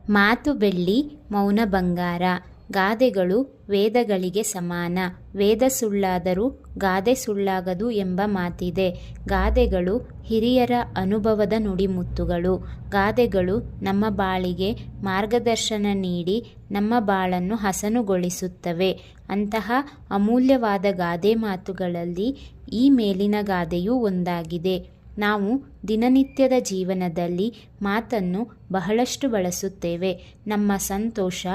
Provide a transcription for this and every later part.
ಮಾತು ಬೆಳ್ಳಿ, ಮೌನ ಬಂಗಾರ. ಗಾದೆಗಳು ವೇದಗಳಿಗೆ ಸಮಾನ. ವೇದ ಸುಳ್ಳಾದರೂ ಗಾದೆ ಸುಳ್ಳಾಗದು ಎಂಬ ಮಾತಿದೆ. ಗಾದೆಗಳು ಹಿರಿಯರ ಅನುಭವದ ನುಡಿಮುತ್ತುಗಳು. ಗಾದೆಗಳು ನಮ್ಮ ಬಾಳಿಗೆ ಮಾರ್ಗದರ್ಶನ ನೀಡಿ ನಮ್ಮ ಬಾಳನ್ನು ಹಸನುಗೊಳಿಸುತ್ತವೆ. ಅಂತಹ ಅಮೂಲ್ಯವಾದ ಗಾದೆ ಮಾತುಗಳಲ್ಲಿ ಈ ಮೇಲಿನ ಗಾದೆಯೂ ಒಂದಾಗಿದೆ. ನಾವು ದಿನನಿತ್ಯದ ಜೀವನದಲ್ಲಿ ಮಾತನ್ನು ಬಹಳಷ್ಟು ಬಳಸುತ್ತೇವೆ. ನಮ್ಮ ಸಂತೋಷ,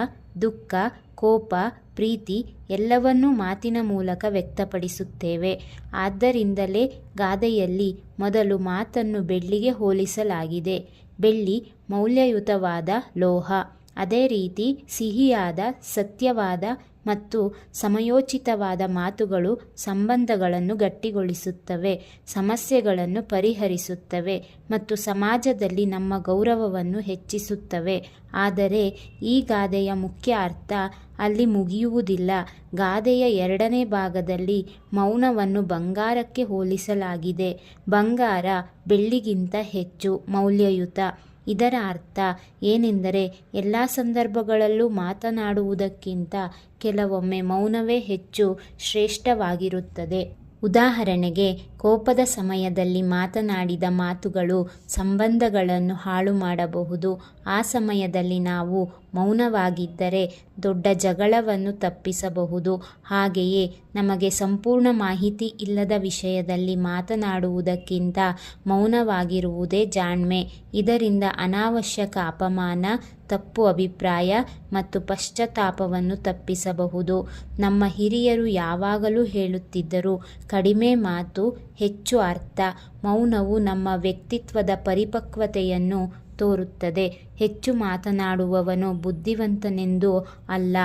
ದುಃಖ, ಕೋಪ, ಪ್ರೀತಿ ಎಲ್ಲವನ್ನೂ ಮಾತಿನ ಮೂಲಕ ವ್ಯಕ್ತಪಡಿಸುತ್ತೇವೆ. ಆದ್ದರಿಂದಲೇ ಗಾದೆಯಲ್ಲಿ ಮೊದಲು ಮಾತನ್ನು ಬೆಳ್ಳಿಗೆ ಹೋಲಿಸಲಾಗಿದೆ. ಬೆಳ್ಳಿ ಮೌಲ್ಯಯುತವಾದ ಲೋಹ. ಅದೇ ರೀತಿ ಸಿಹಿಯಾದ, ಸತ್ಯವಾದ ಮತ್ತು ಸಮಯೋಚಿತವಾದ ಮಾತುಗಳು ಸಂಬಂಧಗಳನ್ನು ಗಟ್ಟಿಗೊಳಿಸುತ್ತವೆ, ಸಮಸ್ಯೆಗಳನ್ನು ಪರಿಹರಿಸುತ್ತವೆ ಮತ್ತು ಸಮಾಜದಲ್ಲಿ ನಮ್ಮ ಗೌರವವನ್ನು ಹೆಚ್ಚಿಸುತ್ತವೆ. ಆದರೆ ಈ ಗಾದೆಯ ಮುಖ್ಯ ಅರ್ಥ ಅಲ್ಲಿ ಮುಗಿಯುವುದಿಲ್ಲ. ಗಾದೆಯ ಎರಡನೇ ಭಾಗದಲ್ಲಿ ಮೌನವನ್ನು ಬಂಗಾರಕ್ಕೆ ಹೋಲಿಸಲಾಗಿದೆ. ಬಂಗಾರ ಬೆಳ್ಳಿಗಿಂತ ಹೆಚ್ಚು ಮೌಲ್ಯಯುತ. ಇದರ ಅರ್ಥ ಏನೆಂದರೆ ಎಲ್ಲ ಸಂದರ್ಭಗಳಲ್ಲೂ ಮಾತನಾಡುವುದಕ್ಕಿಂತ ಕೆಲವೊಮ್ಮೆ ಮೌನವೇ ಹೆಚ್ಚು ಶ್ರೇಷ್ಠವಾಗಿರುತ್ತದೆ. ಉದಾಹರಣೆಗೆ, ಕೋಪದ ಸಮಯದಲ್ಲಿ ಮಾತನಾಡಿದ ಮಾತುಗಳು ಸಂಬಂಧಗಳನ್ನು ಹಾಳು ಮಾಡಬಹುದು. ಆ ಸಮಯದಲ್ಲಿ ನಾವು ಮೌನವಾಗಿದ್ದರೆ ದೊಡ್ಡ ಜಗಳವನ್ನು ತಪ್ಪಿಸಬಹುದು. ಹಾಗೆಯೇ ನಮಗೆ ಸಂಪೂರ್ಣ ಮಾಹಿತಿ ಇಲ್ಲದ ವಿಷಯದಲ್ಲಿ ಮಾತನಾಡುವುದಕ್ಕಿಂತ ಮೌನವಾಗಿರುವುದೇ ಜಾಣ್ಮೆ. ಇದರಿಂದ ಅನಾವಶ್ಯಕ ಅಪಮಾನ, ತಪ್ಪು ಅಭಿಪ್ರಾಯ ಮತ್ತು ಪಶ್ಚಾತ್ತಾಪವನ್ನು ತಪ್ಪಿಸಬಹುದು. ನಮ್ಮ ಹಿರಿಯರು ಯಾವಾಗಲೂ ಹೇಳುತ್ತಿದ್ದರು, ಕಡಿಮೆ ಮಾತು ಹೆಚ್ಚು ಅರ್ಥ. ಮೌನವು ನಮ್ಮ ವ್ಯಕ್ತಿತ್ವದ ಪರಿಪಕ್ವತೆಯನ್ನು ತೋರುತ್ತದೆ. ಹೆಚ್ಚು ಮಾತನಾಡುವವನು ಬುದ್ಧಿವಂತನೆಂದು ಅಲ್ಲ,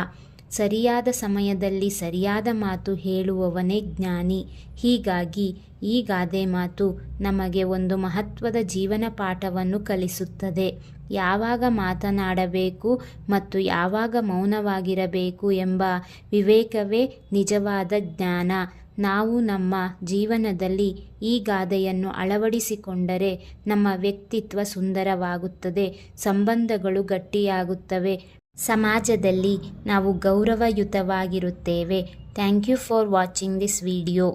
ಸರಿಯಾದ ಸಮಯದಲ್ಲಿ ಸರಿಯಾದ ಮಾತು ಹೇಳುವವನೇ ಜ್ಞಾನಿ. ಹೀಗಾಗಿ ಈ ಗಾದೆ ಮಾತು ನಮಗೆ ಒಂದು ಮಹತ್ವದ ಜೀವನ ಪಾಠವನ್ನು ಕಲಿಸುತ್ತದೆ. ಯಾವಾಗ ಮಾತನಾಡಬೇಕು ಮತ್ತು ಯಾವಾಗ ಮೌನವಾಗಿರಬೇಕು ಎಂಬ ವಿವೇಕವೇ ನಿಜವಾದ ಜ್ಞಾನ. ನಾವು ನಮ್ಮ ಜೀವನದಲ್ಲಿ ಈ ಗಾದೆಯನ್ನು ಅಳವಡಿಸಿಕೊಂಡರೆ ನಮ್ಮ ವ್ಯಕ್ತಿತ್ವ ಸುಂದರವಾಗುತ್ತದೆ, ಸಂಬಂಧಗಳು ಗಟ್ಟಿಯಾಗುತ್ತವೆ, ಸಮಾಜದಲ್ಲಿ ನಾವು ಗೌರವಯುತವಾಗಿರುತ್ತೇವೆ. Thank you for watching this video.